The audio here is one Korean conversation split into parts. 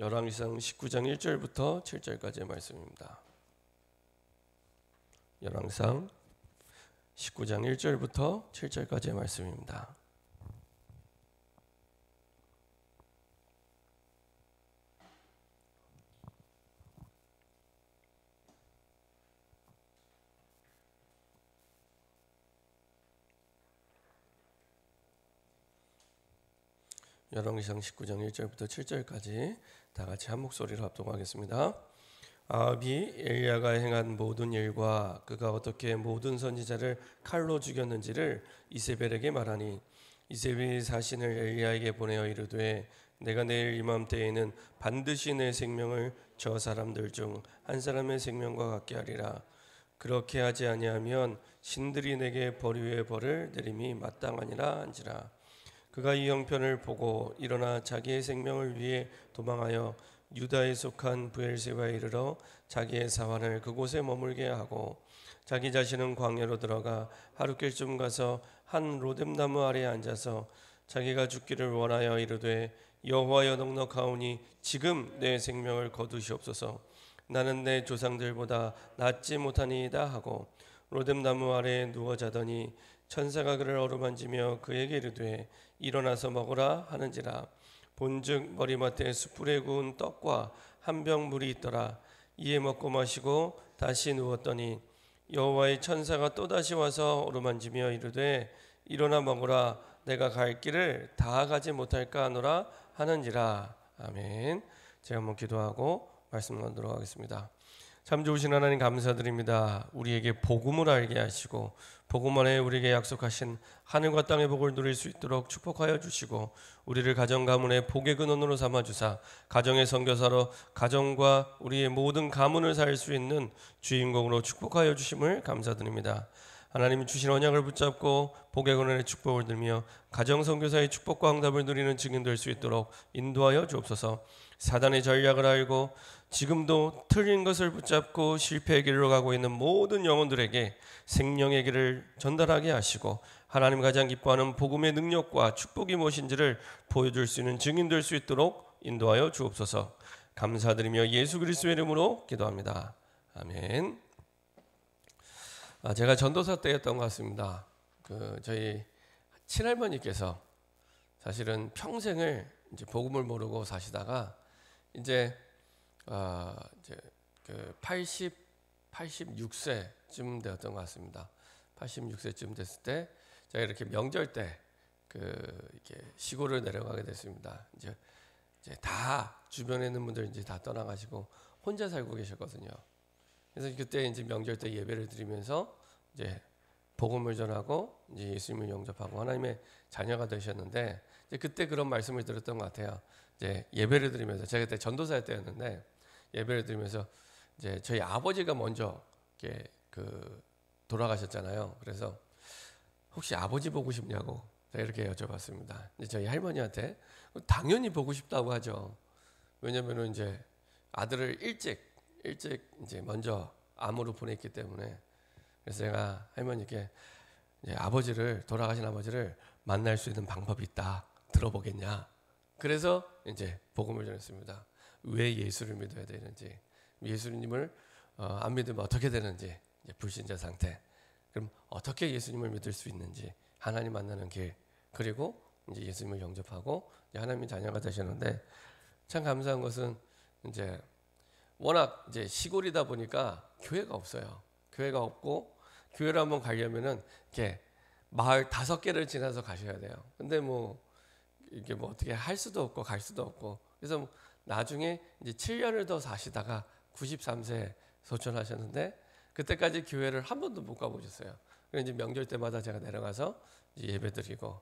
열왕기상 19장 1절부터 7절까지의 말씀입니다. 열왕기상 19장 1절부터 7절까지의 말씀입니다. 열왕기상 19장 1절부터 7절까지 다 같이 한 목소리로 합독하겠습니다. 아합이 엘리야가 행한 모든 일과 그가 어떻게 모든 선지자를 칼로 죽였는지를 이세벨에게 말하니 이세벨이 사신을 엘리야에게 보내어 이르되 내가 내일 이맘때에는 반드시 내 생명을 저 사람들 중 한 사람의 생명과 같게 하리라. 그렇게 하지 아니하면 신들이 내게 벌 위에 벌을 내림이 마땅하니라 한지라. 그가 이 형편을 보고 일어나 자기의 생명을 위해 도망하여 유다에 속한 브엘세바에 이르러 자기의 사환을 그곳에 머물게 하고 자기 자신은 광야로 들어가 하룻길쯤 가서 한 로뎀나무 아래에 앉아서 자기가 죽기를 원하여 이르되 여호와여 넉넉하오니 지금 내 생명을 거두시옵소서. 나는 내 조상들보다 낫지 못하니이다 하고 로뎀나무 아래에 누워 자더니 천사가 그를 어루만지며 그에게 이르되 일어나서 먹으라 하는지라. 본즉 머리맡에 숯불에 구운 떡과 한 병 물이 있더라. 이에 먹고 마시고 다시 누웠더니 여호와의 천사가 또다시 와서 어루만지며 이르되 일어나 먹으라. 내가 갈 길을 다 가지 못할까 하노라 하는지라. 아멘. 제가 한번 기도하고 말씀 나누도록 하겠습니다. 참 좋으신 하나님 감사드립니다. 우리에게 복음을 알게 하시고 복음 안에 우리에게 약속하신 하늘과 땅의 복을 누릴 수 있도록 축복하여 주시고 우리를 가정 가문의 복의 근원으로 삼아 주사 가정의 선교사로 가정과 우리의 모든 가문을 살 수 있는 주인공으로 축복하여 주심을 감사드립니다. 하나님이 주신 언약을 붙잡고 복의 근원의 축복을 들며 가정 선교사의 축복과 응답을 누리는 증인 될 수 있도록 인도하여 주옵소서. 사단의 전략을 알고 지금도 틀린 것을 붙잡고 실패의 길로 가고 있는 모든 영혼들에게 생명의 길을 전달하게 하시고 하나님 가장 기뻐하는 복음의 능력과 축복이 무엇인지를 보여줄 수 있는 증인 될 수 있도록 인도하여 주옵소서. 감사드리며 예수 그리스도의 이름으로 기도합니다. 아멘. 제가 전도사 때였던 것 같습니다. 저희 친할머니께서 사실은 평생을 이제 복음을 모르고 사시다가 이제 86세쯤 되었던 것 같습니다. 86세쯤 됐을 때 제가 이렇게 명절 때 이렇게 시골을 내려가게 됐습니다. 이제 다 주변에 있는 분들 이제 다 떠나가시고 혼자 살고 계셨거든요. 그래서 그때 이제 명절 때 예배를 드리면서 이제 복음을 전하고 이제 예수님을 영접하고 하나님의 자녀가 되셨는데 이제 그때 그런 말씀을 들었던 것 같아요. 이제 예배를 드리면서 제가 그때 전도사 때였는데 예배를 드리면서 이제 저희 아버지가 먼저 이렇게 돌아가셨잖아요. 그래서 혹시 아버지 보고 싶냐고 제가 이렇게 여쭤봤습니다. 이제 저희 할머니한테 당연히 보고 싶다고 하죠. 왜냐면은 이제 아들을 일찍 이제 먼저 암으로 보냈기 때문에. 그래서 제가 할머니께 이제 돌아가신 아버지를 만날 수 있는 방법이 있다. 들어보겠냐. 그래서 이제 복음을 전했습니다. 왜 예수를 믿어야 되는지, 예수님을 안 믿으면 어떻게 되는지, 이제 불신자 상태. 그럼 어떻게 예수님을 믿을 수 있는지, 하나님 만나는 길, 그리고 이제 예수님을 영접하고 이제 하나님의 자녀가 되셨는데 참 감사한 것은 이제 워낙 이제 시골이다 보니까 교회가 없어요. 교회가 없고 교회를 한번 가려면은 이렇게 마을 5개를 지나서 가셔야 돼요. 근데 이게 어떻게 할 수도 없고 갈 수도 없고 그래서 나중에 이제 7년을 더 사시다가 93세 소천하셨는데 그때까지 교회를 한 번도 못 가보셨어요. 그래서 이제 명절 때마다 제가 내려가서 이제 예배드리고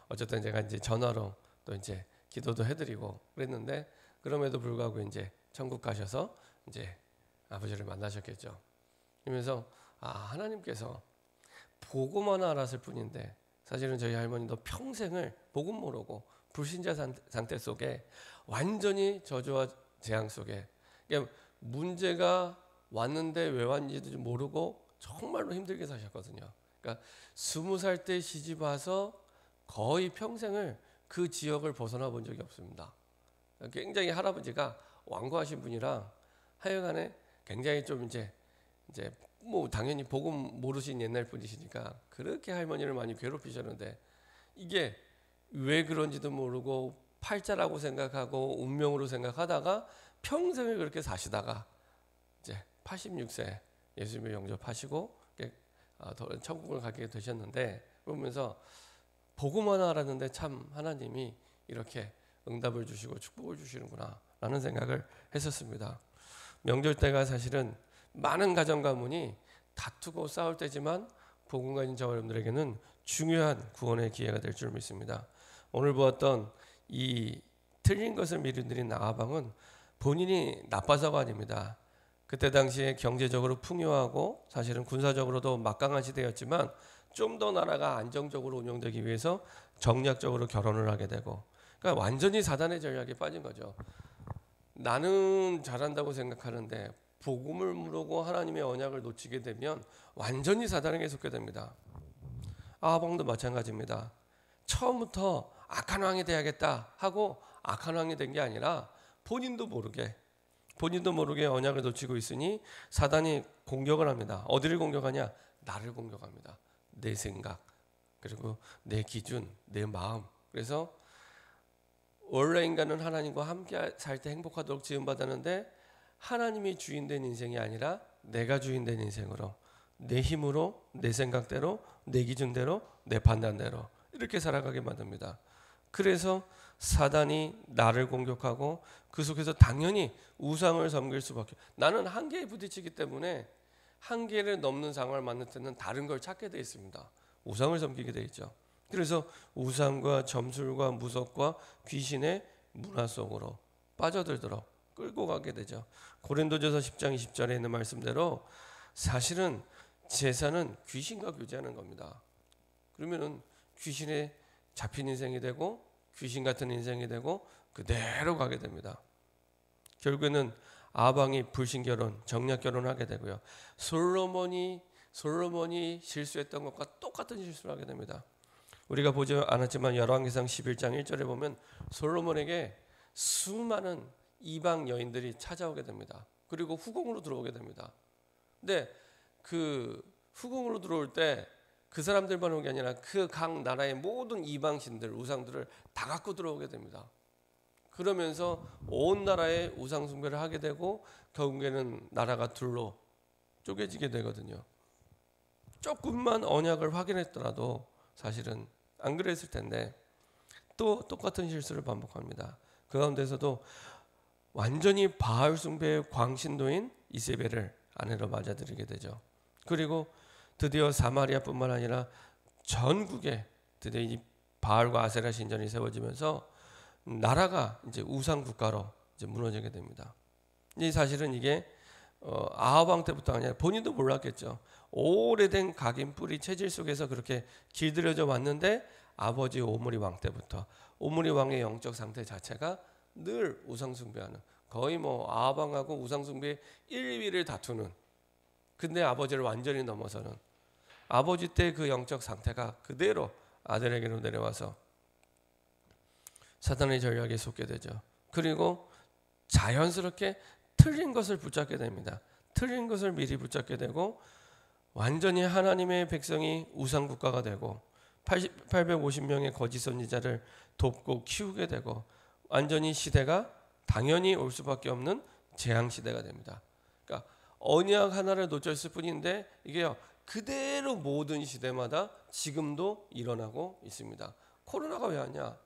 어쨌든 제가 이제 전화로 또 이제 기도도 해드리고 그랬는데 그럼에도 불구하고 이제 천국 가셔서 이제 아버지를 만나셨겠죠. 그러면서 하나님께서 복음만 알았을 뿐인데 사실은 저희 할머니도 평생을 복음 모르고 불신자 상태 속에 완전히 저주와 재앙 속에 그러니까 문제가 왔는데 왜 왔는지도 모르고 정말로 힘들게 사셨거든요. 그러니까 20살 때 시집 와서 거의 평생을 그 지역을 벗어나 본 적이 없습니다. 굉장히 할아버지가 완고하신 분이라 하여간에 굉장히 좀 이제 뭐 당연히 복음 모르신 옛날 분이시니까 그렇게 할머니를 많이 괴롭히셨는데 이게 왜 그런지도 모르고 팔자라고 생각하고 운명으로 생각하다가 평생을 그렇게 사시다가 이제 86세 예수님을 영접하시고 천국을 가게 되셨는데, 그러면서 복음만 알았는데 참 하나님이 이렇게 응답을 주시고 축복을 주시는구나 라는 생각을 했었습니다. 명절 때가 사실은 많은 가정 가문이 다투고 싸울 때지만 복음 가진 저와 여러분들에게는 중요한 구원의 기회가 될 줄 믿습니다. 오늘 보았던 이 틀린 것을 미리 드린 아방은 본인이 나빠서가 아닙니다. 그때 당시에 경제적으로 풍요하고 사실은 군사적으로도 막강한 시대였지만 좀 더 나라가 안정적으로 운영되기 위해서 정략적으로 결혼을 하게 되고, 그러니까 완전히 사단의 전략에 빠진 거죠. 나는 잘한다고 생각하는데 복음을 모르고 하나님의 언약을 놓치게 되면 완전히 사단에게 속게 됩니다. 아방도 마찬가지입니다. 처음부터 악한 왕이 돼야겠다 하고 악한 왕이 된 게 아니라 본인도 모르게 언약을 놓치고 있으니 사단이 공격을 합니다. 어디를 공격하냐? 나를 공격합니다. 내 생각, 그리고 내 기준, 내 마음. 그래서 원래 인간은 하나님과 함께 살 때 행복하도록 지음받았는데 하나님이 주인된 인생이 아니라 내가 주인된 인생으로, 내 힘으로, 내 생각대로, 내 기준대로, 내 판단대로 이렇게 살아가게 만듭니다. 그래서 사단이 나를 공격하고 그 속에서 당연히 우상을 섬길 수밖에. 나는 한계에 부딪히기 때문에 한계를 넘는 상황을 만날 때는 다른 걸 찾게 되어 있습니다. 우상을 섬기게 되어 있죠. 그래서 우상과 점술과 무속과 귀신의 문화 속으로 빠져들도록 끌고 가게 되죠. 고린도전서 10장 20절에 있는 말씀대로 사실은 제사는 귀신과 교제하는 겁니다. 그러면은 귀신에 잡힌 인생이 되고 귀신 같은 인생이 되고 그대로 가게 됩니다. 결국에는 아방이 불신결혼, 정략결혼을 하게 되고요. 솔로몬이 실수했던 것과 똑같은 실수를 하게 됩니다. 우리가 보지 않았지만 열왕기상 11장 1절에 보면 솔로몬에게 수많은 이방 여인들이 찾아오게 됩니다. 그리고 후궁으로 들어오게 됩니다. 근데 그 후궁으로 들어올 때 그 사람들만 온 게 아니라 그 각 나라의 모든 이방신들, 우상들을 다 갖고 들어오게 됩니다. 그러면서 온 나라에 우상 숭배를 하게 되고 결국에는 나라가 둘로 쪼개지게 되거든요. 조금만 언약을 확인했더라도 사실은 안 그랬을 텐데 또 똑같은 실수를 반복합니다. 그 가운데서도 완전히 바알 숭배의 광신도인 이세벨을 아내로 맞아들이게 되죠. 그리고 드디어 사마리아뿐만 아니라 전국에 드디어 이 바알과 아세라 신전이 세워지면서 나라가 이제 우상 국가로 이제 무너지게 됩니다. 이 사실은 이게 아합 왕 때부터 아니라 본인도 몰랐겠죠. 오래된 각인 뿌리 체질 속에서 그렇게 길들여져 왔는데 아버지 오므리 왕 때부터 오므리 왕의 영적 상태 자체가 늘 우상 숭배하는, 거의 뭐 아합 왕하고 우상 숭배 1, 2위를 다투는, 근데 아버지를 완전히 넘어서는 아버지 때 그 영적 상태가 그대로 아들에게로 내려와서 사단의 전략에 속게 되죠. 그리고 자연스럽게 틀린 것을 붙잡게 됩니다. 틀린 것을 미리 붙잡게 되고 완전히 하나님의 백성이 우상 국가가 되고 850명의 거짓 선지자를 돕고 키우게 되고 완전히 시대가 당연히 올 수밖에 없는 재앙 시대가 됩니다. 그러니까 언약 하나를 놓쳤을 뿐인데 이게요 그대로 모든 시대마다 지금도 일어나고 있습니다. 코로나가 왜 왔냐?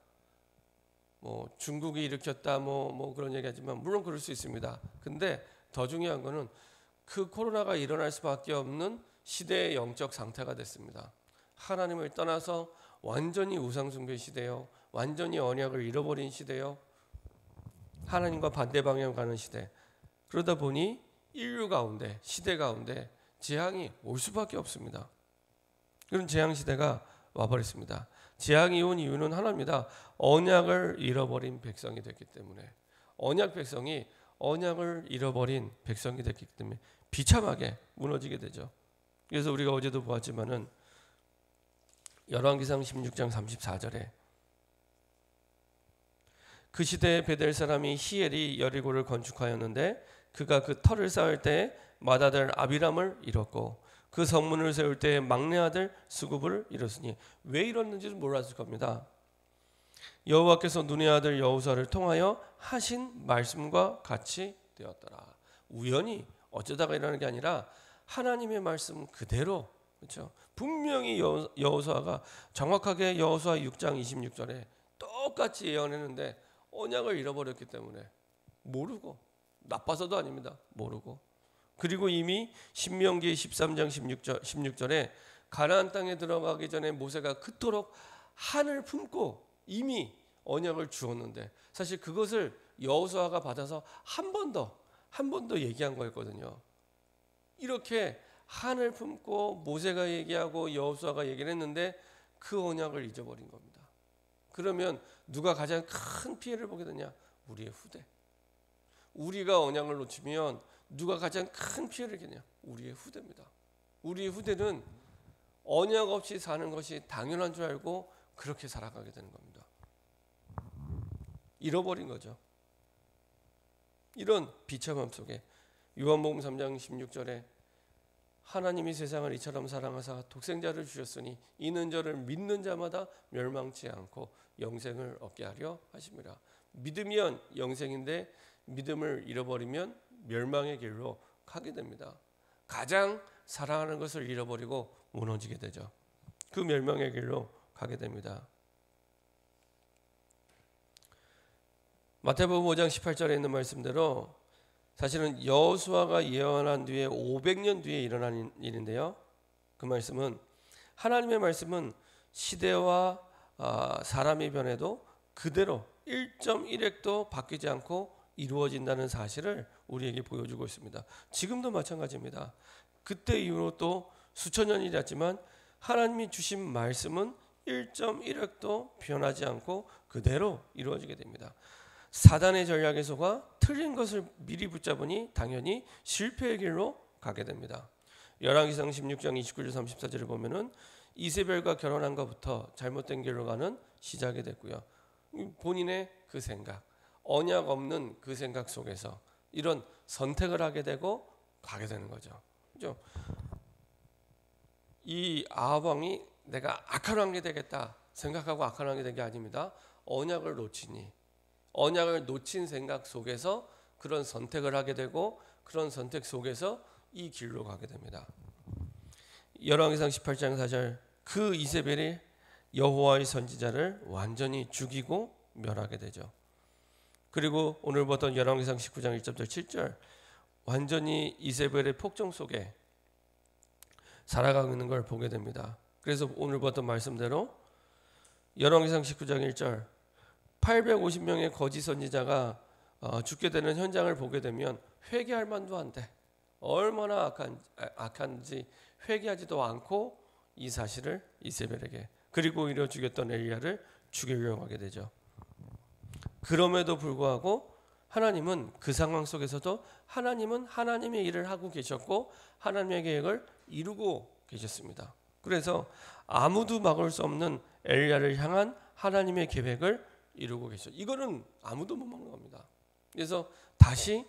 뭐 중국이 일으켰다 뭐 그런 얘기하지만 물론 그럴 수 있습니다. 근데 더 중요한 거는 그 코로나가 일어날 수밖에 없는 시대의 영적 상태가 됐습니다. 하나님을 떠나서 완전히 우상 숭배 시대요, 완전히 언약을 잃어버린 시대요, 하나님과 반대 방향으로 가는 시대. 그러다 보니 인류 가운데, 시대 가운데 재앙이 올 수밖에 없습니다. 그런 재앙 시대가 와버렸습니다. 재앙이 온 이유는 하나입니다. 언약을 잃어버린 백성이 됐기 때문에, 언약 백성이 언약을 잃어버린 백성이 됐기 때문에 비참하게 무너지게 되죠. 그래서 우리가 어제도 보았지만은 열왕기상 16장 34절에 그 시대에 베델 사람이 히엘이 여리고를 건축하였는데 그가 그 터를 쌓을 때 맏아들 아비람을 잃었고 그 성문을 세울 때 막내 아들 스굽을 잃었으니 왜 잃었는지를 몰랐을 겁니다. 여호와께서 눈의 아들 여호수아를 통하여 하신 말씀과 같이 되었더라. 우연히 어쩌다가 일어나는 게 아니라 하나님의 말씀 그대로, 그렇죠? 분명히 여호수아가 정확하게 여호수아 6장 26절에 똑같이 예언했는데 언약을 잃어버렸기 때문에 모르고, 나빠서도 아닙니다. 모르고. 그리고 이미 신명기 13장 16절에 가나안 땅에 들어가기 전에 모세가 그토록 한을 품고 이미 언약을 주었는데 사실 그것을 여호수아가 받아서 한 번 더 얘기한 거였거든요. 이렇게 한을 품고 모세가 얘기하고 여호수아가 얘기를 했는데 그 언약을 잊어버린 겁니다. 그러면 누가 가장 큰 피해를 보게 되냐? 우리의 후대. 우리가 언약을 놓치면 누가 가장 큰 피해를 보겠냐? 우리의 후대입니다. 우리의 후대는 언약 없이 사는 것이 당연한 줄 알고 그렇게 살아가게 되는 겁니다. 잃어버린 거죠. 이런 비참함 속에 요한복음 3장 16절에 하나님이 세상을 이처럼 사랑하사 독생자를 주셨으니 이는 저를 믿는 자마다 멸망치 않고 영생을 얻게 하려 하심이라. 믿으면 영생인데 믿음을 잃어버리면 멸망의 길로 가게 됩니다. 가장 사랑하는 것을 잃어버리고 무너지게 되죠. 그 멸망의 길로 가게 됩니다. 마태복음 5장 18절에 있는 말씀대로 사실은 여호수아가 예언한 뒤에 500년 뒤에 일어난 일인데요. 그 말씀은 하나님의 말씀은 시대와 사람이 변해도 그대로 1.1획도 바뀌지 않고 이루어진다는 사실을 우리에게 보여주고 있습니다. 지금도 마찬가지입니다. 그때 이후로 또 수천 년이 지났지만 하나님이 주신 말씀은 1.1획도 변하지 않고 그대로 이루어지게 됩니다. 사단의 전략에 속아 틀린 것을 미리 붙잡으니 당연히 실패의 길로 가게 됩니다. 열왕기상 16장 29절 34절을 보면은 이세벨과 결혼한 것부터 잘못된 길로 가는 시작이 됐고요. 본인의 그 생각, 언약 없는 그 생각 속에서 이런 선택을 하게 되고 가게 되는 거죠. 그죠? 이 아합 왕이 내가 악한 왕이 되겠다 생각하고 악한 왕이 된 게 아닙니다. 언약을 놓친 생각 속에서 그런 선택을 하게 되고 그런 선택 속에서 이 길로 가게 됩니다. 열왕기상 18장 4절 그 이세벨이 여호와의 선지자를 완전히 죽이고 멸하게 되죠. 그리고 오늘 보던 열왕기상 19장 1절부터 7절 완전히 이세벨의 폭정 속에 살아가고 있는 걸 보게 됩니다. 그래서 오늘 보던 말씀대로 열왕기상 19장 1절 850명의 거짓 선지자가 죽게 되는 현장을 보게 되면 회개할 만도 한데 얼마나 악한지 회개하지도 않고 이 사실을 이세벨에게 그리고 오히려 죽였던 엘리야를 죽이려고 하게 되죠. 그럼에도 불구하고 하나님은 그 상황 속에서도 하나님은 하나님의 일을 하고 계셨고 하나님의 계획을 이루고 계셨습니다. 그래서 아무도 막을 수 없는 엘리야를 향한 하나님의 계획을 이루고 계셨죠. 이거는 아무도 못 막는 겁니다. 그래서 다시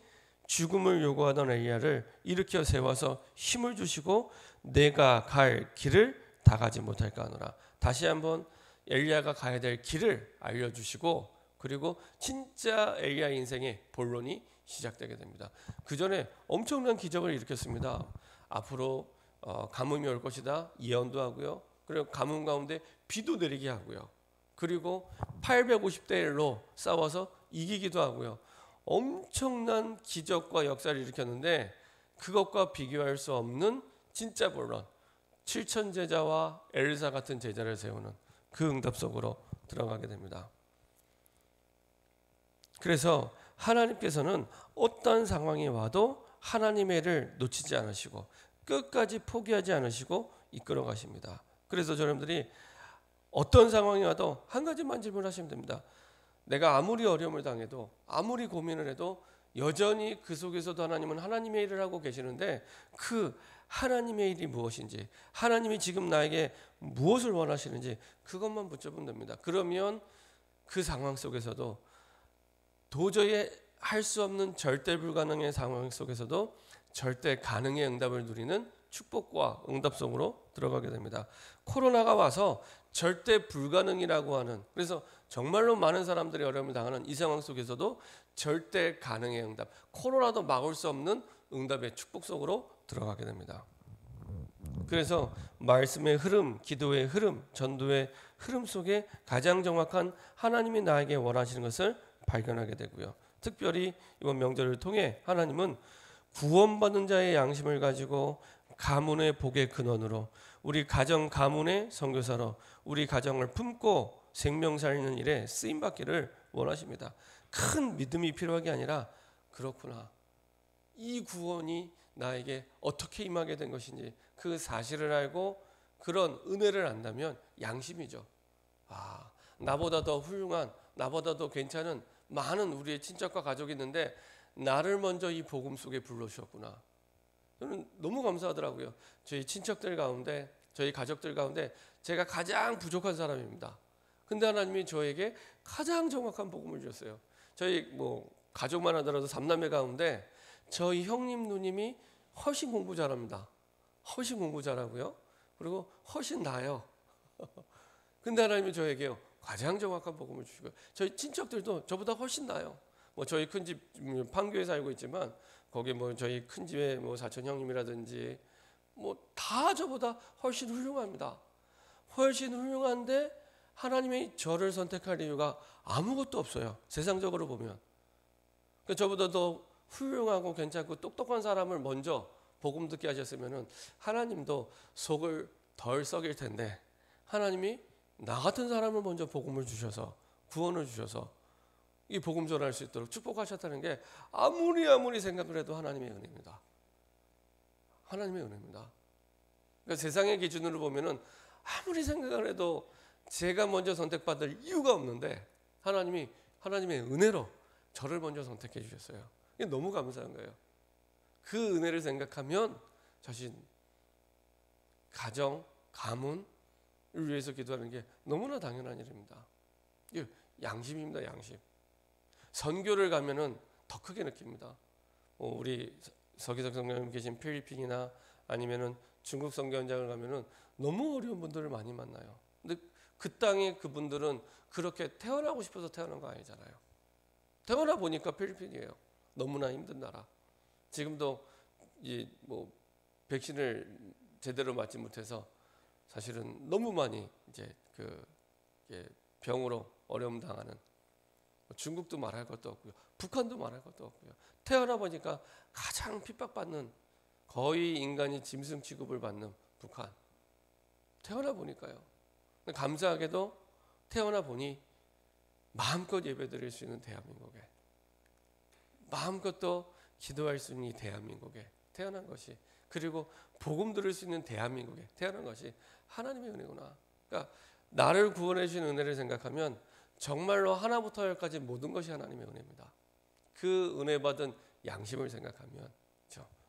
죽음을 요구하던 엘리야를 일으켜 세워서 힘을 주시고 내가 갈 길을 다 가지 못할까 하노라. 다시 한번 엘리야가 가야 될 길을 알려주시고 그리고 진짜 엘리야 인생의 본론이 시작되게 됩니다. 그 전에 엄청난 기적을 일으켰습니다. 앞으로 가뭄이 올 것이다 예언도 하고요. 그리고 가뭄 가운데 비도 내리게 하고요. 그리고 850대 1로 싸워서 이기기도 하고요. 엄청난 기적과 역사를 일으켰는데 그것과 비교할 수 없는 진짜 본론 7천 제자와 엘사 같은 제자를 세우는 그 응답 속으로 들어가게 됩니다. 그래서 하나님께서는 어떤 상황이 와도 하나님의 일을 놓치지 않으시고 끝까지 포기하지 않으시고 이끌어 가십니다. 그래서 여러분들이 어떤 상황이 와도 한 가지만 질문하시면 됩니다. 내가 아무리 어려움을 당해도 아무리 고민을 해도 여전히 그 속에서도 하나님은 하나님의 일을 하고 계시는데 그 하나님의 일이 무엇인지 하나님이 지금 나에게 무엇을 원하시는지 그것만 붙잡으면 됩니다. 그러면 그 상황 속에서도 도저히 할 수 없는 절대 불가능의 상황 속에서도 절대 가능의 응답을 누리는 축복과 응답 속으로 들어가게 됩니다. 코로나가 와서 절대 불가능이라고 하는, 그래서 정말로 많은 사람들이 어려움을 당하는 이 상황 속에서도 절대 가능의 응답, 코로나도 막을 수 없는 응답의 축복 속으로 들어가게 됩니다. 그래서 말씀의 흐름, 기도의 흐름, 전도의 흐름 속에 가장 정확한 하나님이 나에게 원하시는 것을 발견하게 되고요. 특별히 이번 명절을 통해 하나님은 구원받은 자의 양심을 가지고 가문의 복의 근원으로, 우리 가정 가문의 선교사로 우리 가정을 품고 생명 살리는 일에 쓰임 받기를 원하십니다. 큰 믿음이 필요한 게 아니라, 그렇구나, 이 구원이 나에게 어떻게 임하게 된 것인지 그 사실을 알고 그런 은혜를 안다면 양심이죠. 나보다 더 훌륭한, 나보다 더 괜찮은 많은 우리의 친척과 가족이 있는데 나를 먼저 이 복음 속에 불러주셨구나. 저는 너무 감사하더라고요. 저희 친척들 가운데, 저희 가족들 가운데 제가 가장 부족한 사람입니다. 근데 하나님이 저에게 가장 정확한 복음을 주셨어요. 저희 가족만 하더라도 3남매 가운데 저희 형님 누님이 훨씬 공부 잘합니다. 훨씬 공부 잘하고요. 그리고 훨씬 나아요. 근데 하나님이 저에게요 가장 정확한 복음을 주시고, 저희 친척들도 저보다 훨씬 나아요. 저희 큰집 판교에 살고 있지만 거기 저희 큰 집에 사촌 형님이라든지 다 저보다 훨씬 훌륭합니다. 훨씬 훌륭한데 하나님이 저를 선택할 이유가 아무것도 없어요. 세상적으로 보면. 그러니까 저보다 더 훌륭하고 괜찮고 똑똑한 사람을 먼저 복음 듣게 하셨으면 하나님도 속을 덜 썩일 텐데, 하나님이 나 같은 사람을 먼저 복음을 주셔서, 구원을 주셔서 이 복음 전할 수 있도록 축복하셨다는 게 아무리 생각을 해도 하나님의 은혜입니다. 하나님의 은혜입니다. 그러니까 세상의 기준으로 보면은 아무리 생각을 해도 제가 먼저 선택받을 이유가 없는데 하나님의 은혜로 저를 먼저 선택해 주셨어요. 이게 너무 감사한 거예요. 그 은혜를 생각하면 자신, 가정, 가문을 위해서 기도하는 게 너무나 당연한 일입니다. 이게 양심입니다. 양심. 선교를 가면은 더 크게 느낍니다. 우리 서기석 성령님 계신 필리핀이나 아니면은 중국 선교 현장을 가면은 너무 어려운 분들을 많이 만나요. 근데 그 땅에 그분들은 그렇게 태어나고 싶어서 태어난 거 아니잖아요. 태어나 보니까 필리핀이에요. 너무나 힘든 나라. 지금도 백신을 제대로 맞지 못해서 사실은 너무 많이 이제 병으로 어려움 당하는, 중국도 말할 것도 없고요, 북한도 말할 것도 없고요. 태어나 보니까 가장 핍박받는, 거의 인간이 짐승 취급을 받는 북한. 태어나 보니까요. 감사하게도 태어나 보니 마음껏 예배드릴 수 있는 대한민국에, 마음껏 또 기도할 수 있는 이 대한민국에 태어난 것이, 그리고 복음 들을 수 있는 대한민국에 태어난 것이 하나님의 은혜구나. 그러니까 나를 구원해 주신 은혜를 생각하면 정말로 하나부터 열까지 모든 것이 하나님의 은혜입니다. 그 은혜 받은 양심을 생각하면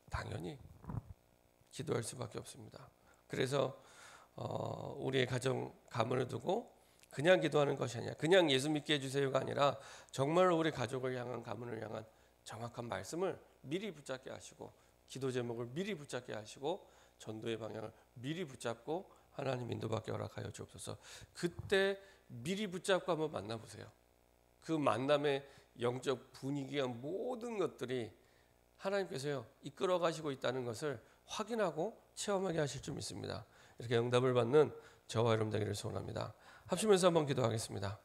당연히 기도할 수밖에 없습니다. 그래서 우리의 가정 가문을 두고 그냥 기도하는 것이 아니라, 그냥 예수 믿게 해주세요가 아니라 정말로 우리 가족을 향한, 가문을 향한 정확한 말씀을 미리 붙잡게 하시고, 기도 제목을 미리 붙잡게 하시고, 전도의 방향을 미리 붙잡고 하나님 인도받게 허락하여 주옵소서. 그때 미리 붙잡고 한번 만나보세요. 그 만남의 영적 분위기와 모든 것들이 하나님께서요 이끌어 가시고 있다는 것을 확인하고 체험하게 하실 줄 믿습니다. 이렇게 응답을 받는 저와 여러분 되기를 소원합니다. 합심해서 한번 기도하겠습니다.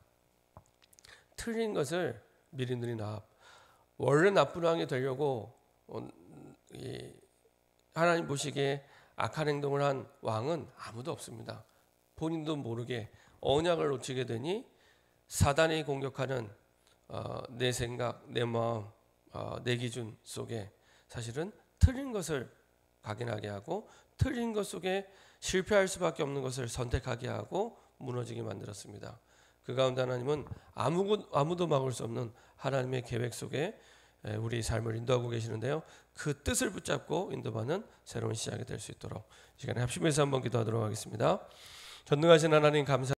틀린 것을 미리 누린 앞, 원래 나쁜 왕이 되려고 하나님 보시기에 악한 행동을 한 왕은 아무도 없습니다. 본인도 모르게 언약을 놓치게 되니 사단이 공격하는 내 생각, 내 마음, 내 기준 속에 사실은 틀린 것을 각인하게 하고, 틀린 것 속에 실패할 수밖에 없는 것을 선택하게 하고 무너지게 만들었습니다. 그 가운데 하나님은 아무도 막을 수 없는 하나님의 계획 속에 우리 삶을 인도하고 계시는데요, 그 뜻을 붙잡고 인도받는 새로운 시작이 될 수 있도록 이 시간에 합심해서 한번 기도하도록 하겠습니다. 전능하신 하나님 감사